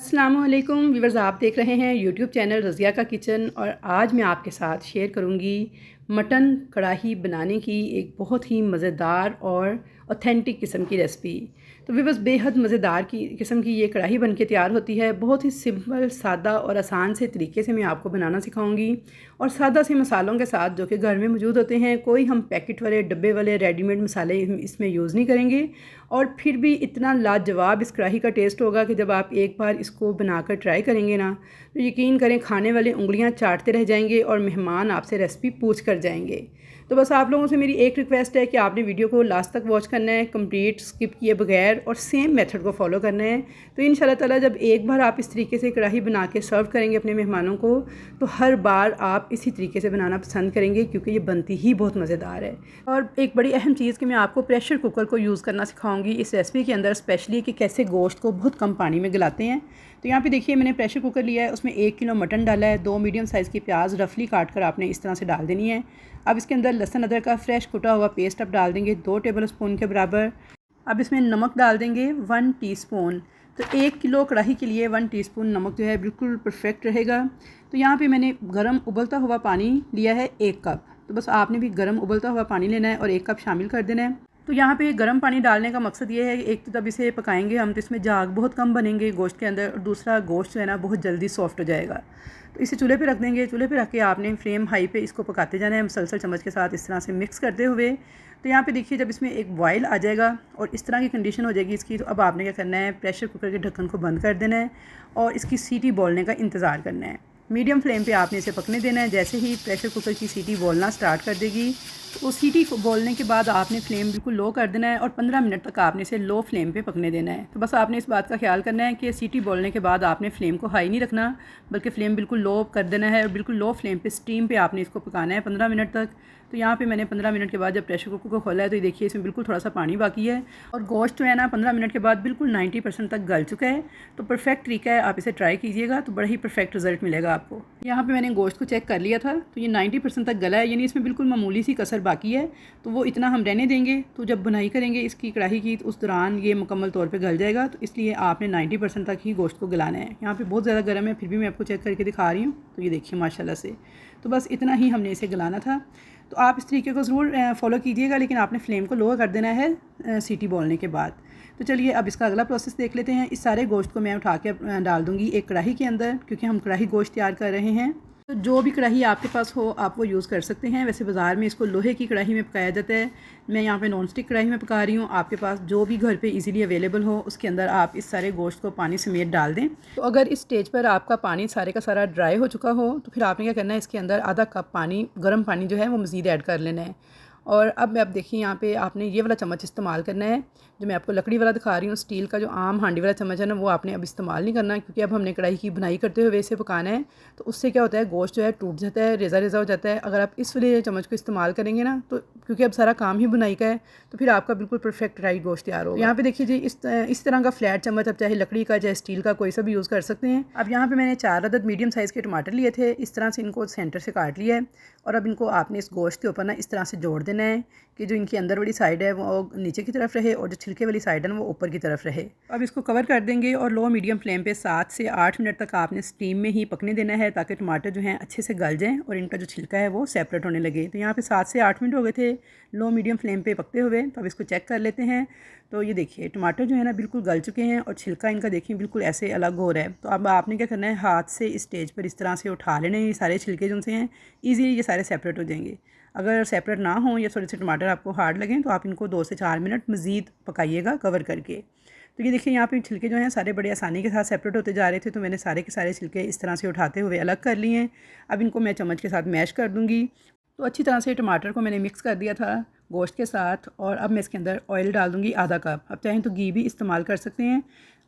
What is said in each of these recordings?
अस्सलामुअलैकुम व्यूअर्स, आप देख रहे हैं यूट्यूब चैनल रज़िया का किचन। और आज मैं आपके साथ शेयर करूंगी मटन कढ़ाई बनाने की एक बहुत ही मज़ेदार और ऑथेंटिक किस्म की रेसिपी। तो व्यूअर्स, बेहद मज़ेदार की किस्म की ये कढ़ाई बन के तैयार होती है। बहुत ही सिंपल, सादा और आसान से तरीके से मैं आपको बनाना सिखाऊंगी और सादा से मसालों के साथ जो कि घर में मौजूद होते हैं। कोई हम पैकेट वाले, डब्बे वाले, रेडीमेड मसाले इसमें यूज़ नहीं करेंगे। और फिर भी इतना लाजवाब इस कढ़ाई का टेस्ट होगा कि जब आप एक बार इसको बनाकर ट्राई करेंगे ना, तो यकीन करें खाने वाले उंगलियां चाटते रह जाएंगे और मेहमान आपसे रेसिपी पूछ कर जाएंगे। तो बस आप लोगों से मेरी एक रिक्वेस्ट है कि आपने वीडियो को लास्ट तक वॉच करना है, कंप्लीट स्किप किए बगैर, और सेम मेथड को फॉलो करना है। तो इंशाल्लाह ताला जब एक बार आप इस तरीके से कढ़ाई बना के सर्व करेंगे अपने मेहमानों को, तो हर बार आप इसी तरीके से बनाना पसंद करेंगे, क्योंकि ये बनती ही बहुत मज़ेदार है। और एक बड़ी अहम चीज़ कि मैं आपको प्रेशर कुकर को यूज़ करना सिखाऊंगी इस रेसिपी के अंदर, स्पेशली कि कैसे गोश्त को बहुत कम पानी में गलाते हैं। तो यहाँ पे देखिए, मैंने प्रेशर कुकर लिया है, उसमें 1 किलो मटन डाला है। 2 मीडियम साइज़ की प्याज रफली काट कर आपने इस तरह से डाल देनी है। अब इसके अंदर लहसुन अदरक का फ्रेश कुटा हुआ पेस्ट आप डाल देंगे 2 टेबल स्पून के बराबर। अब इसमें नमक डाल देंगे 1 टीस्पून। तो 1 किलो कढ़ाई के लिए 1 टीस्पून नमक जो है बिल्कुल परफेक्ट रहेगा। तो यहाँ पे मैंने गरम उबलता हुआ पानी लिया है 1 कप। तो बस आपने भी गरम उबलता हुआ पानी लेना है और 1 कप शामिल कर देना है। तो यहाँ पे गर्म पानी डालने का मकसद ये है कि एक तो जब इसे पकाएंगे हम, तो इसमें झाग बहुत कम बनेंगे गोश्त के अंदर, और दूसरा गोश्त जो है ना बहुत जल्दी सॉफ्ट हो जाएगा। तो इसे चूल्हे पे रख देंगे। चूल्हे पे रख के आपने फ्लेम हाई पे इसको पकाते जाना है, मुसलसल चम्मच के साथ इस तरह से मिक्स करते हुए। तो यहाँ पे देखिए, जब इसमें एक बॉयल आ जाएगा और इस तरह की कंडीशन हो जाएगी इसकी, तो अब आपने क्या करना है, प्रेशर कुकर के ढक्कन को बंद कर देना है और इसकी सीटी बोलने का इंतज़ार करना है। मीडियम फ्लेम पे आपने इसे पकने देना है। जैसे ही प्रेशर कुकर की सीटी बोलना स्टार्ट कर देगी, तो उस सीटी को बोलने के बाद आपने फ्लेम बिल्कुल लो कर देना है और 15 मिनट तक आपने इसे लो फ्लेम पे पकने देना है। तो बस आपने इस बात का ख्याल करना है कि सीटी बोलने के बाद आपने फ्लेम को हाई नहीं रखना, बल्कि फ्लेम बिल्कुल लो कर देना है और बिल्कुल लो फ्लेम पे स्टीम पे आपने इसको पकाना है 15 मिनट तक। तो यहाँ पे मैंने 15 मिनट के बाद जब प्रेशर कुकर को खोला है, तो ये देखिए इसमें बिल्कुल थोड़ा सा पानी बाकी है और गोश्त जो है ना 15 मिनट के बाद बिल्कुल 90% तक गल चुका है। तो परफेक्ट तरीका है, आप इसे ट्राई कीजिएगा तो बड़ा ही परफेक्ट रिजल्ट मिलेगा आपको। यहाँ पे मैंने गोश्त को चेक कर लिया था, तो ये 90% तक गला है, यानी इसमें बिल्कुल मामूली सी कसर बाकी है। तो वो इतना हम रहने देंगे। तो जब बुनाई करेंगे इसकी कढ़ाई की, तो उस दौरान ये मुकम्मल तौर पे गल जाएगा। तो इसलिए आपने 90% तक ही गोश्त को गलाना है। यहाँ पे बहुत ज़्यादा गर्म है, फिर भी मैं आपको चेक करके दिखा रही हूँ। तो ये देखिए माशाल्लाह से, तो बस इतना ही हमने इसे गलाना था। तो आप इस तरीके को ज़रूर फॉलो कीजिएगा, लेकिन आपने फ्लेम को लो कर देना है सीटी बोलने के बाद। तो चलिए अब इसका अगला प्रोसेस देख लेते हैं। इस सारे गोश्त को मैं उठा के डाल दूँगी एक कढ़ाई के अंदर, क्योंकि हम कढ़ाई गोश्त तैयार कर रहे हैं। तो जो भी कढ़ाई आपके पास हो आप वो यूज़ कर सकते हैं। वैसे बाज़ार में इसको लोहे की कढ़ाई में पकाया जाता है, मैं यहाँ पे नॉन स्टिक कढ़ाई में पका रही हूँ। आपके पास जो भी घर पे इजीली अवेलेबल हो उसके अंदर आप इस सारे गोश्त को पानी समेत डाल दें। तो अगर इस स्टेज पर आपका पानी सारे का सारा ड्राई हो चुका हो, तो फिर आपने क्या करना है, इसके अंदर आधा कप पानी, गर्म पानी जो है वो मज़ीद ऐड कर लेना है। और अब मैं देखिए यहाँ पे आपने ये वाला चम्मच इस्तेमाल करना है, जो मैं आपको लकड़ी वाला दिखा रही हूँ। स्टील का जो आम हांडी वाला चम्मच है ना, वो आपने अब इस्तेमाल नहीं करना, क्योंकि अब हमने कढ़ाई की बुनाई करते हुए इसे पकाना है। तो उससे क्या होता है, गोश्त जो है टूट जाता है, रेज़ा रेज़ा हो जाता है। अगर आप इस वाले चम्मच को इस्तेमाल करेंगे ना, तो क्योंकि अब सारा काम ही बुनाई का है, तो फिर आपका बिल्कुल परफेक्ट ड्राई गोश्त तैयार होगा। यहाँ पे देखिए जी, इस तरह का फ्लैट चम्मच, अब चाहे लकड़ी का चाहे स्टील का कोई सा भी यूज़ कर सकते हैं। अब यहाँ पे मैंने 4 अदद मीडियम साइज़ के टमाटर लिए थे, इस तरह से इनको सेंटर से काट लिया है। और अब इनको आपने इस गोश्त के ऊपर ना इस तरह से जोड़ देना है कि जो इनकी अंदर वाली साइड है वो नीचे की तरफ रहे और जो छिलके वाली साइड है ना वो ऊपर की तरफ रहे। अब इसको कवर कर देंगे और लो मीडियम फ्लेम पे 7 से 8 मिनट तक आपने स्टीम में ही पकने देना है, ताकि टमाटर जो हैं अच्छे से गल जाएं और इनका जो छिलका है वो सेपरेट होने लगे। तो यहाँ पे 7 से 8 मिनट हो गए थे लो मीडियम फ्लेम पे पकते हुए। तो अब इसको चेक कर लेते हैं। तो ये देखिए टमाटर जो है ना बिल्कुल गल चुके हैं और छिलका इनका देखिए बिल्कुल ऐसे अलग हो रहा है। तो अब आपने क्या करना है, हाथ से इस स्टेज पर इस तरह से उठा लेने, ये सारे छिलके जो से हैं ईज़िली ये सारे सेपरेट हो जाएंगे। अगर सेपरेट ना हो या थोड़े से टमाटर आपको हार्ड लगें, तो आप इनको 2 से 4 मिनट मज़ीद पकाइएगा कवर करके। तो ये देखिए यहाँ पे छिलके जो हैं सारे बड़े आसानी के साथ सेपरेट होते जा रहे थे। तो मैंने सारे के सारे छिलके इस तरह से उठाते हुए अलग कर लिए हैं। अब इनको मैं चम्मच के साथ मैश कर दूँगी। तो अच्छी तरह से टमाटर को मैंने मिक्स कर दिया था गोश्त के साथ। और अब मैं इसके अंदर ऑयल डाल दूँगी आधा कप। अब चाहें तो घी भी इस्तेमाल कर सकते हैं।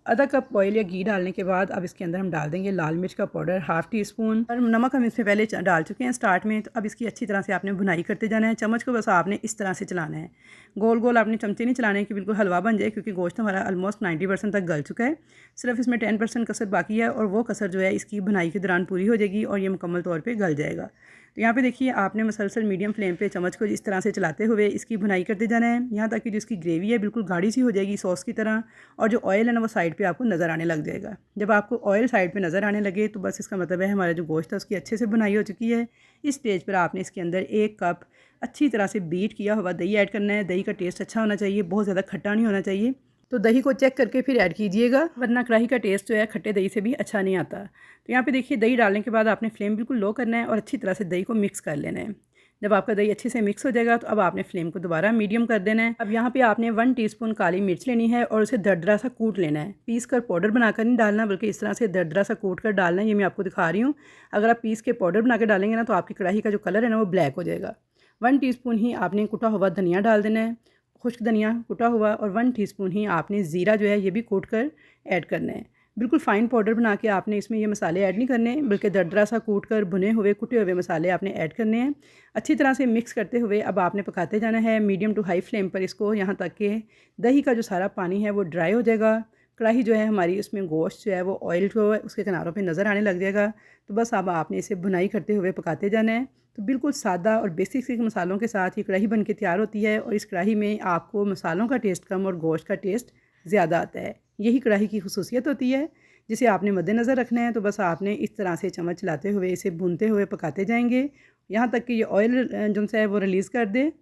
आधा कप ऑयल या घी डालने के बाद अब इसके अंदर हम डाल देंगे लाल मिर्च का पाउडर 1/2 टीस्पून, और नमक हम इसमें पहले डाल चुके हैं स्टार्ट में। तो अब इसकी अच्छी तरह से आपने भुनाई करते जाना है। चम्मच को बस आपने इस तरह से चलाना है, गोल गोल आपने चमचे नहीं चलाने कि बिल्कुल हलवा बन जाए, क्योंकि गोश्त हमारा ऑलमोस्ट 90% तक गल चुका है। सिर्फ इसमें 10% कसर बाकी है और वो कसर जो है इसकी भुनाई के दौरान पूरी हो जाएगी और ये मुकम्मल तौर पर गल जाएगा। तो यहाँ पे देखिए आपने मसलसल मीडियम फ्लेम पे चम्मच को इस तरह से चलाते हुए इसकी भुनाई करते जाना है, यहाँ तक कि जो इसकी ग्रेवी है बिल्कुल गाढ़ी सी हो जाएगी सॉस की तरह, और जो ऑयल है ना वो साइड पे आपको नज़र आने लग जाएगा। जब आपको ऑयल साइड पे नज़र आने लगे तो बस इसका मतलब है हमारा जो गोश्त है उसकी अच्छे से भुनाई हो चुकी है। इस स्टेज पर आपने इसके अंदर 1 कप अच्छी तरह से बीट किया हुआ दही ऐड करना है। दही का टेस्ट अच्छा होना चाहिए, बहुत ज़्यादा खट्टा नहीं होना चाहिए। तो दही को चेक करके फिर ऐड कीजिएगा, वरना कढ़ाई का टेस्ट जो है खट्टे दही से भी अच्छा नहीं आता। तो यहाँ पे देखिए दही डालने के बाद आपने फ्लेम बिल्कुल लो करना है और अच्छी तरह से दही को मिक्स कर लेना है। जब आपका दही अच्छे से मिक्स हो जाएगा तो अब आपने फ्लेम को दोबारा मीडियम कर देना है। अब यहाँ पे आपने 1 टीस्पून काली मिर्च लेनी है और उसे दरदरा सा कूट लेना है। पीस कर पाउडर बनाकर नहीं डालना, बल्कि इस तरह से दरदरा सा कूट कर डालना है। ये मैं आपको दिखा रही हूँ। अगर आप पीस के पाउडर बना के डालेंगे ना तो आपकी कढ़ाई का जो कलर है ना वो ब्लैक हो जाएगा। 1 टीस्पून ही आपने कुटा हुआ धनिया डाल देना है, खुश्क धनिया कुटा हुआ, और 1 टीस्पून ही आपने ज़ीरा जो है ये भी कूट कर ऐड करना है। बिल्कुल फ़ाइन पाउडर बना के आपने इसमें ये मसाले ऐड नहीं करने, बल्कि दरदरा सा कूट कर भुने हुए कुटे हुए मसाले आपने ऐड करने हैं। अच्छी तरह से मिक्स करते हुए अब आपने पकाते जाना है मीडियम टू हाई फ्लेम पर इसको, यहाँ तक कि दही का जो सारा पानी है वो ड्राई हो जाएगा। कढ़ाई जो है हमारी उसमें गोश्त जो है वो ऑयल जो है उसके किनारों पे नज़र आने लग जाएगा। तो बस अब आपने इसे भुनाई करते हुए पकाते जाना है। तो बिल्कुल सादा और बेसिक सी मसालों के साथ ये कढ़ाई बन के तैयार होती है, और इस कढ़ाई में आपको मसालों का टेस्ट कम और गोश्त का टेस्ट ज़्यादा आता है। यही कढ़ाई की खुसूसियत होती है जिसे आपने मद्देनज़र रखना है। तो बस आपने इस तरह से चम्मच चलाते हुए इसे भूनते हुए पकाते जाएंगे, यहाँ तक कि ये ऑयल जो है वो रिलीज़ कर दे।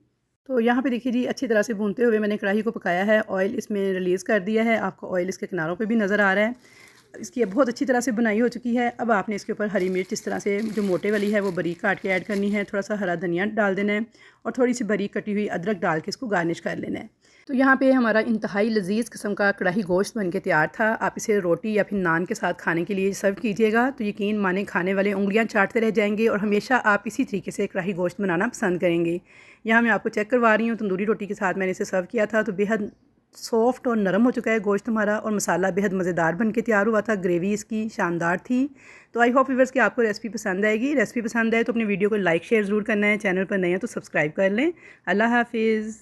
तो यहाँ पे देखिए जी अच्छी तरह से भूनते हुए मैंने कढ़ाई को पकाया है, ऑयल इसमें रिलीज़ कर दिया है। आपको ऑयल इसके किनारों पे भी नज़र आ रहा है। इसकी बहुत अच्छी तरह से बुनाई हो चुकी है। अब आपने इसके ऊपर हरी मिर्च इस तरह से जो मोटे वाली है वो बारीक काट के ऐड करनी है, थोड़ा सा हरा धनिया डाल देना है, और थोड़ी सी बारीक कटी हुई अदरक डाल के इसको गार्निश कर लेना है। तो यहाँ पे हमारा इंतहाई लजीज़ किस्म का कढ़ाई गोश्त बन के तैयार था। आप इसे रोटी या फिर नान के साथ खाने के लिए सर्व कीजिएगा तो यकीन माने खाने वाले उंगलियां चाटते रह जाएंगे, और हमेशा आप इसी तरीके से कढ़ाई गोश्त बनाना पसंद करेंगे। यहाँ मैं आपको चेक करवा रही हूँ, तंदूरी रोटी के साथ मैंने इसे सर्व किया था तो बेहद सॉफ्ट और नरम हो चुका है गोश्त हमारा, और मसाला बेहद मज़ेदार बन के तैयार हुआ था। ग्रेवी इसकी शानदार थी। तो आई होप व्यूअर्स कि आपको रेसिपी पसंद आएगी। रेसिपी पसंद आए तो अपनी वीडियो को लाइक शेयर ज़रूर करना है। चैनल पर नए हैं तो सब्सक्राइब कर लें। अल्लाह हाफिज़।